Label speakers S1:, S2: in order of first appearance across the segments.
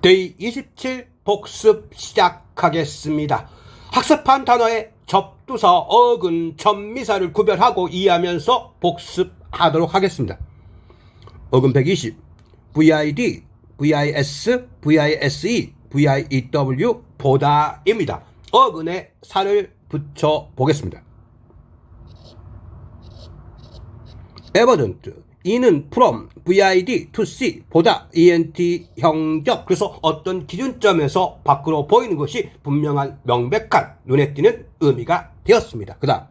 S1: 데이 27 복습 시작하겠습니다. 학습한 단어의 접두사, 어근, 전미사를 구별하고 이해하면서 복습하도록 하겠습니다. 어근 120, VID, VIS, VISE, VIEW, 보다입니다. 어근에 살을 붙여 보겠습니다. evident, 이는 from, vid, to see, 보다, ent, 형적. 그래서 어떤 기준점에서 밖으로 보이는 것이 분명한, 명백한, 눈에 띄는 의미가 되었습니다. 그 다음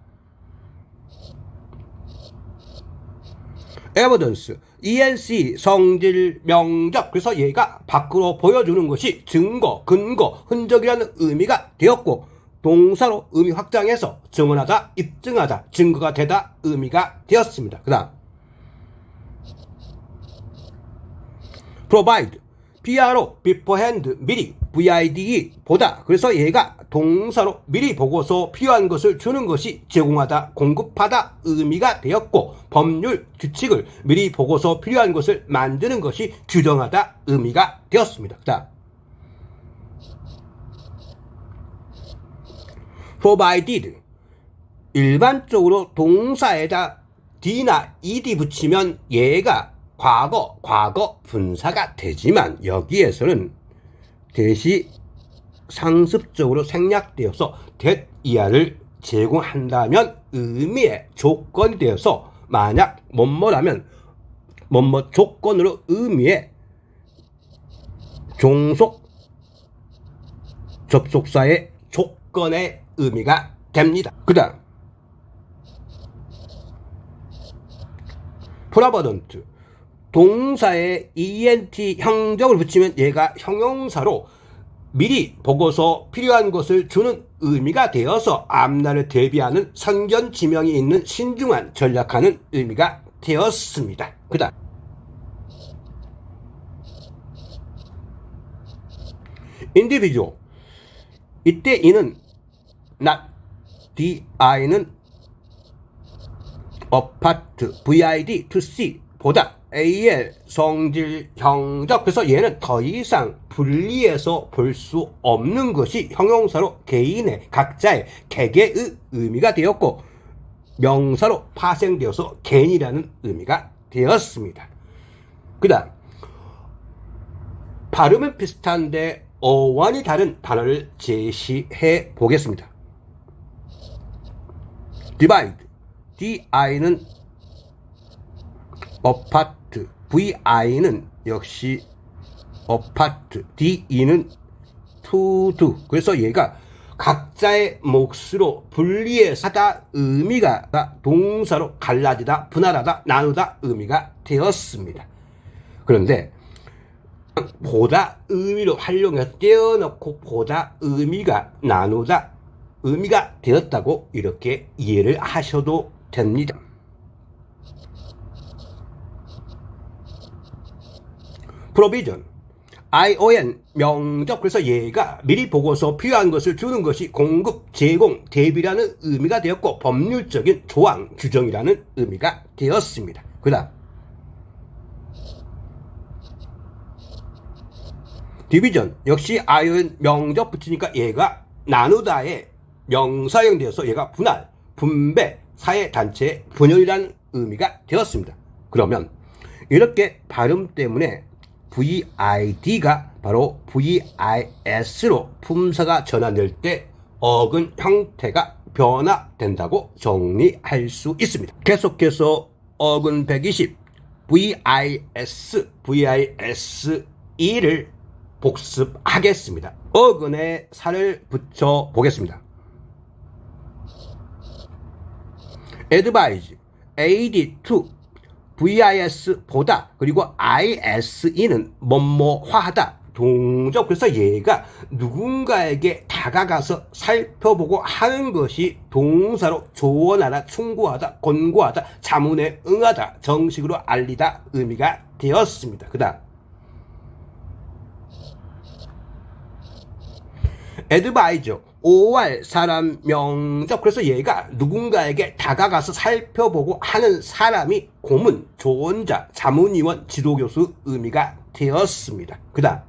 S1: evidence, enc, 성질, 명적. 그래서 얘가 밖으로 보여주는 것이 증거, 근거, 흔적이라는 의미가 되었고, 동사로 의미 확장해서 증언하다, 입증하다, 증거가 되다 의미가 되었습니다. 그 다음 provide, PRO, beforehand, 미리, VIDE, 보다. 그래서 얘가 동사로 미리 보고서 필요한 것을 주는 것이 제공하다, 공급하다 의미가 되었고, 법률, 규칙을 미리 보고서 필요한 것을 만드는 것이 규정하다 의미가 되었습니다. 자, provided, 일반적으로 동사에다 d나 ed 붙이면 얘가 과거 분사가 되지만, 여기에서는 대시 상습적으로 생략되어서 that 이하를 제공한다면 의미의 조건이 되어서, 만약 뭐뭐라면 뭐뭐 조건으로 의미의 종속 접속사의 조건의 의미가 됩니다. 그 다음 provident, 동사에 ent 형적을 붙이면 얘가 형용사로 미리 보고서 필요한 것을 주는 의미가 되어서 앞날을 대비하는 선견 지명이 있는 신중한 전략하는 의미가 되었습니다. 그 다음 individual, 이때 이는 not, di는 apart, vid, to see, 보다, al, 성질, 형적. 그래서 얘는 더 이상 분리해서 볼 수 없는 것이 형용사로 개인의, 각자의, 개개의 의미가 되었고, 명사로 파생되어서 개인이라는 의미가 되었습니다. 그 다음 발음은 비슷한데 어원이 다른 단어를 제시해 보겠습니다. divide, di는 apart, vi는 역시 apart, de는 to do. 그래서 얘가 각자의 몫으로 분리해서 하다 의미가 동사로 갈라지다, 분할하다, 나누다 의미가 되었습니다. 그런데 보다 의미로 활용해서 떼어놓고 보다 의미가 나누다 의미가 되었다고 이렇게 이해를 하셔도 됩니다. provision, ion, 명적. 그래서 얘가 미리 보고서 필요한 것을 주는 것이 공급, 제공, 대비라는 의미가 되었고, 법률적인 조항, 규정이라는 의미가 되었습니다. 그 다음 division, 역시 ion, 명적 붙이니까 얘가 나누다의 명사형 되어서 얘가 분할, 분배, 사회, 단체의 분열이라는 의미가 되었습니다. 그러면 이렇게 발음 때문에 VID가 바로 VIS로 품사가 전환될 때 어근 형태가 변화된다고 정리할 수 있습니다. 계속해서 어근 120, VIS, VISE를 복습하겠습니다. 어근에 살을 붙여 보겠습니다. advise, aid to, VIS, 보다, 그리고 ISE는 뭐뭐화하다, 동적. 그래서 얘가 누군가에게 다가가서 살펴보고 하는 것이 동사로 조언하다, 충고하다, 권고하다, 자문에 응하다, 정식으로 알리다 의미가 되었습니다. 그 다음 advisor, OR, 사람, 명적. 그래서 얘가 누군가에게 다가가서 살펴보고 하는 사람이 고문, 조언자, 자문위원, 지도교수 의미가 되었습니다. 그 다음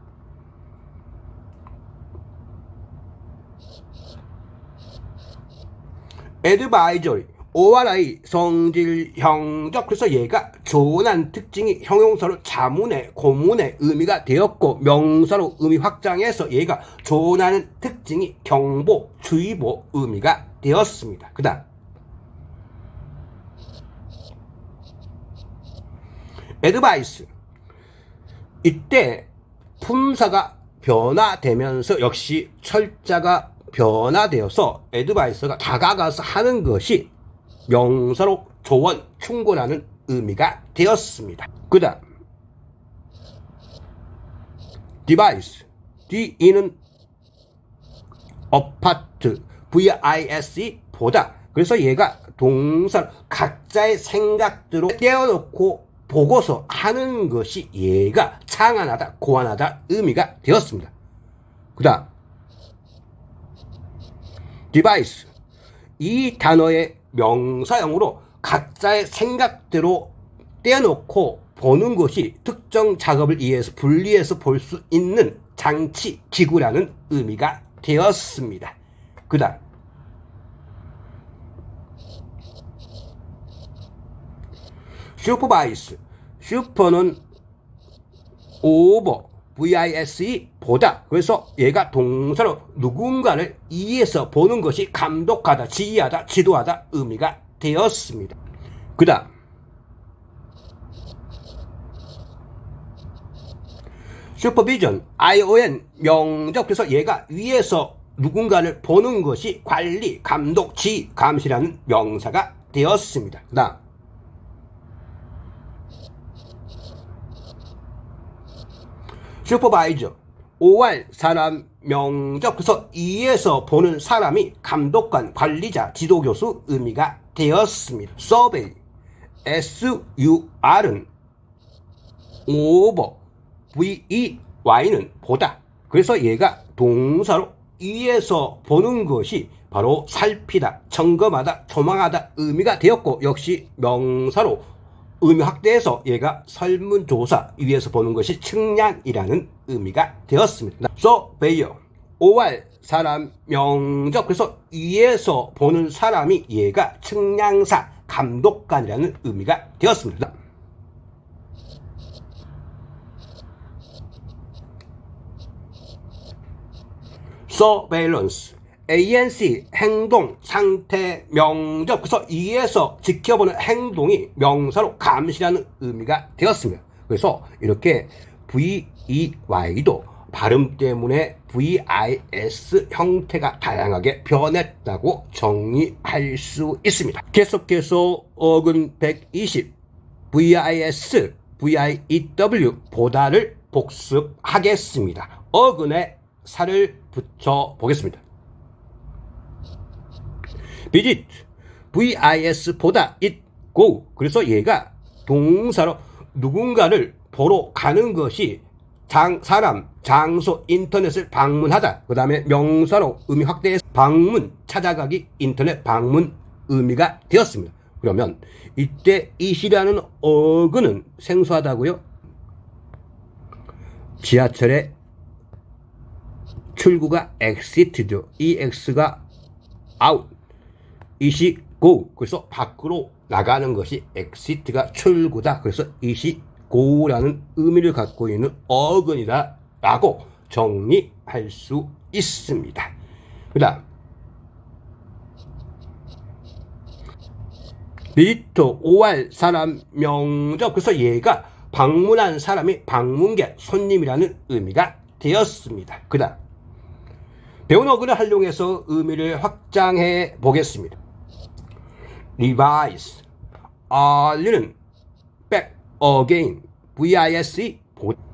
S1: advisory, ORI 성질 형적. 그래서 얘가 조언한 특징이 형용사로 자문의 고문의 의미가 되었고 명사로 의미 확장해서 얘가 조언하는 특징이 경보 주의보 의미가 되었습니다. 그 다음 advice, 이때 품사가 변화되면서 역시 철자가 변화되어서 advice가 다가가서 하는 것이 명사로 조언, 충고라는 의미가 되었습니다. 그 다음 device, D는 apart, VISE 보다. 그래서 얘가 동사 각자의 생각대로 떼어놓고 보고서 하는 것이 얘가 창안하다, 고안하다 의미가 되었습니다. 그 다음 device, 이 단어의 명사형으로 각자의 생각대로 떼어놓고 보는 것이 특정 작업을 이해해서 분리해서 볼 수 있는 장치, 기구라는 의미가 되었습니다. 그 다음 supervise, 슈퍼는 over, VISE 보다. 그래서 얘가 동사로 누군가를 이해해서 보는 것이 감독하다, 지휘하다, 지도하다 의미가 되었습니다. 그 다음 supervision, ION 명적. 그래서 얘가 위에서 누군가를 보는 것이 관리, 감독, 지휘, 감시라는 명사가 되었습니다. 그 다음 슈퍼바이저, OR 사람 명적. 그래서 위에서 보는 사람이 감독관, 관리자, 지도교수 의미가 되었습니다. survey, SUR은 over, VEY는 보다. 그래서 얘가 동사로 위에서 보는 것이 바로 살피다, 점검하다, 조망하다 의미가 되었고 역시 명사로 의미 확대해서 얘가 설문조사, 위에서 보는 것이 측량이라는 의미가 되었습니다. surveyor, OR 사람 명적. 그래서 위에서 보는 사람이 얘가 측량사, 감독관이라는 의미가 되었습니다. surveillance, ANC 행동, 상태, 명적. 그래서 위에서 지켜보는 행동이 명사로 감시라는 의미가 되었습니다. 그래서 이렇게 VEY도 발음 때문에 VIS 형태가 다양하게 변했다고 정리할 수 있습니다. 계속해서 어근 120 VIS, VIEW 보다를 복습하겠습니다. 어근에 살을 붙여 보겠습니다. visit, VIS 보다, it, go. 그래서 얘가 동사로 누군가를 보러 가는 것이 사람, 장소, 인터넷을 방문하다. 그 다음에 명사로 의미 확대해서 방문, 찾아가기, 인터넷 방문 의미가 되었습니다. 그러면 이때 it이라는 어근은 생소하다고요? 지하철의 출구가 exit죠. ex가 out, it이 go. 그래서 밖으로 나가는 것이 exit가 출구다. 그래서 it이 go라는 의미를 갖고 있는 어근이다 라고 정리할 수 있습니다. 그 다음 비지터, OR 사람 명적. 그래서 얘가 방문한 사람이 방문객, 손님이라는 의미가 되었습니다. 그 다음 배운 어근을 활용해서 의미를 확장해 보겠습니다. revise, R는 back, again, VISE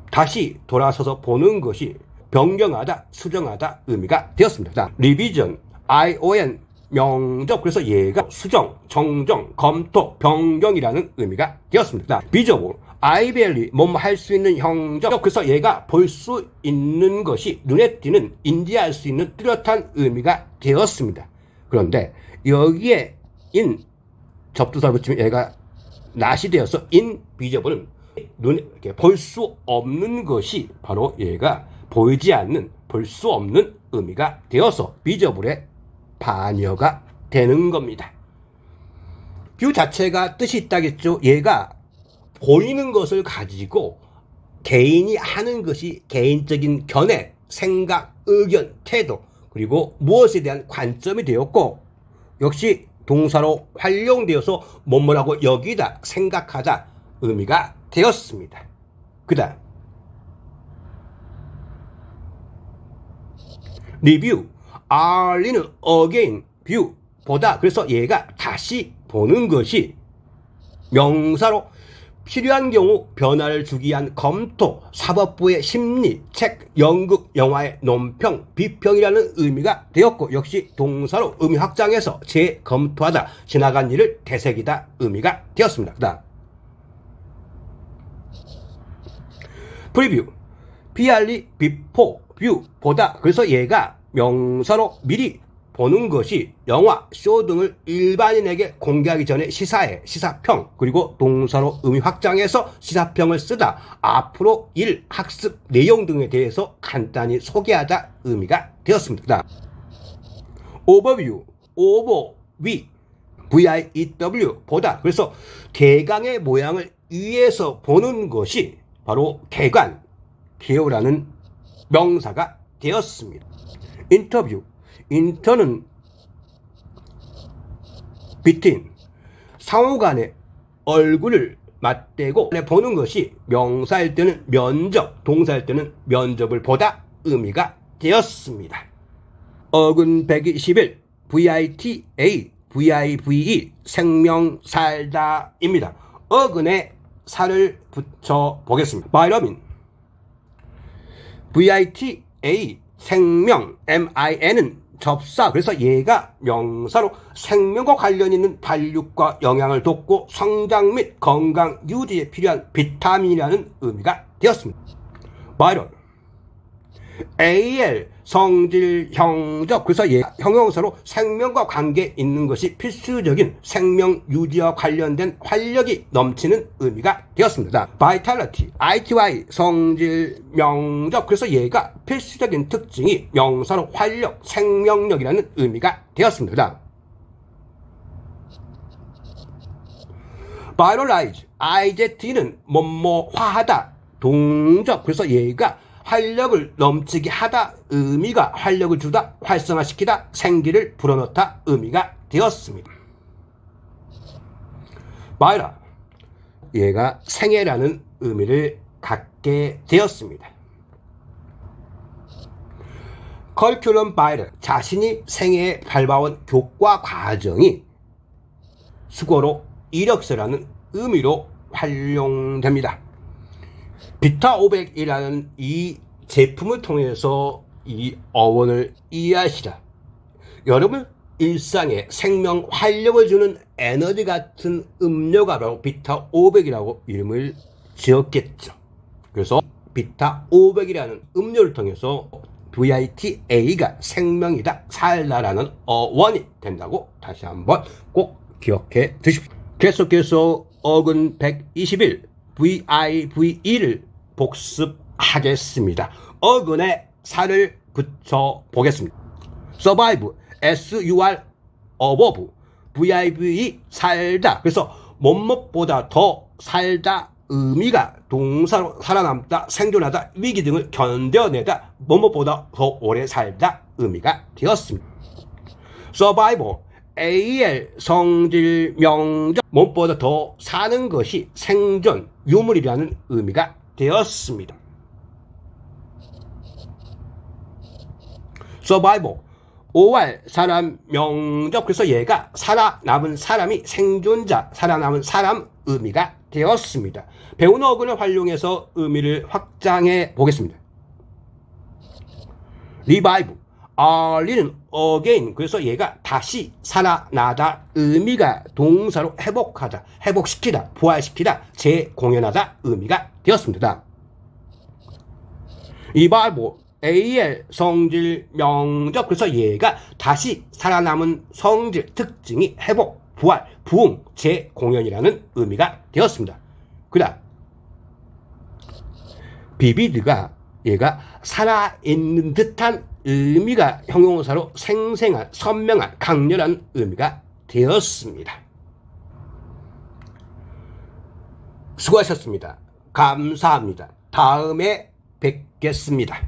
S1: 다시 돌아서서 보는 것이 변경하다, 수정하다 의미가 되었습니다. 다음 revision, ION 명적. 그래서 얘가 수정, 정정, 검토, 변경이라는 의미가 되었습니다. visible, 아이벨리 뭐뭐 할 수 있는 형적. 그래서 얘가 볼 수 있는 것이 눈에 띄는, 인지할 수 있는 뚜렷한 의미가 되었습니다. 그런데 여기에 in 접두사 붙이면 얘가 낫이 되어서 invisible은 눈에 볼 수 없는 것이 바로 얘가 보이지 않는, 볼 수 없는 의미가 되어서 visible의 반여가 되는 겁니다. 뷰 자체가 뜻이 있다겠죠. 얘가 보이는 것을 가지고 개인이 하는 것이 개인적인 견해, 생각, 의견, 태도, 그리고 무엇에 대한 관점이 되었고, 역시 동사로 활용되어서 뭐뭐라고 여기다, 생각하다 의미가 되었습니다. 그 다음 리뷰, 알리는 again, view, 보다. 그래서 얘가 다시 보는 것이 명사로 필요한 경우 변화를 주기 위한 검토, 사법부의 심리, 책, 연극, 영화의 논평, 비평이라는 의미가 되었고, 역시 동사로 의미 확장해서 재검토하다, 지나간 일을 되새기다 의미가 되었습니다. 그 다음 프리뷰, PRE, before, view, 보다. 그래서 얘가 명사로 미리 보는 것이 영화, 쇼 등을 일반인에게 공개하기 전에 시사회, 시사평, 그리고 동사로 의미 확장해서 시사평을 쓰다, 앞으로 일, 학습, 내용 등에 대해서 간단히 소개하다 의미가 되었습니다. 그 다음 오버뷰, 오버, 위, VIEW, 보다. 그래서 대강의 모양을 위에서 보는 것이 바로 개관, 개요라는 명사가 되었습니다. 인터뷰, 인터는 between, 상호간의 얼굴을 맞대고 보는 것이 명사일 때는 면접, 동사일 때는 면접을 보다 의미가 되었습니다. 어근 121, VITA, VIVE, 생명 살다입니다. 어근에 살을 붙여 보겠습니다. 바이러민, VITA, 생명, MIN은 접사. 그래서 얘가 명사로 생명과 관련 있는 발육과 영양을 돕고 성장 및 건강 유지에 필요한 비타민이라는 의미가 되었습니다. 바이럴, AL, 성질, 형적. 그래서 얘 형용사로 생명과 관계 있는 것이 필수적인 생명 유지와 관련된 활력이 넘치는 의미가 되었습니다. vitality, ITY, 성질, 명적. 그래서 얘가 필수적인 특징이 명사로 활력, 생명력이라는 의미가 되었습니다. viralize, IZ는 뭐뭐화하다, 동적. 그래서 얘가 활력을 넘치게 하다 의미가 활력을 주다, 활성화시키다, 생기를 불어넣다 의미가 되었습니다. 바이라, 얘가 생애라는 의미를 갖게 되었습니다. 커리큘럼 바이러, 자신이 생애에 밟아온 교과 과정이 수고로 이력서라는 의미로 활용됩니다. 비타 500이라는 이 제품을 통해서 이 어원을 이해하시라. 여러분 일상에 생명 활력을 주는 에너지 같은 음료가 바로 비타 500이라고 이름을 지었겠죠. 그래서 비타 500이라는 음료를 통해서 VITA가 생명이다, 살다라는 어원이 된다고 다시 한번 꼭 기억해 두십시오. 계속해서 어근 121 VIVE를 복습하겠습니다. 어근에 살을 붙여 보겠습니다. survive, SUR, above, VIVE, 살다. 그래서 뭐뭇보다 더 살다 의미가 동사로 살아남다, 생존하다, 위기 등을 견뎌내다, 뭐뭇보다 더 오래 살다 의미가 되었습니다. survival, AL, 성질, 명적, 무엇보다 더 사는 것이 생존, 유물이라는 의미가 되었습니다. survival, OR, 사람, 명적. 그래서 얘가 살아남은 사람이 생존자, 살아남은 사람 의미가 되었습니다. 배운 어근을 활용해서 의미를 확장해 보겠습니다. revive, 알리는 again. 그래서 얘가 다시 살아나다 의미가 동사로 회복하다, 회복시키다, 부활시키다, 재공연하다 의미가 되었습니다. revive, AL, 성질, 명적. 그래서 얘가 다시 살아남은 성질, 특징이 회복, 부활, 부흥, 재공연이라는 의미가 되었습니다. 그 다음 비비드가 얘가 살아있는 듯한 의미가 형용사로 생생한, 선명한, 강렬한 의미가 되었습니다. 수고하셨습니다. 감사합니다. 다음에 뵙겠습니다.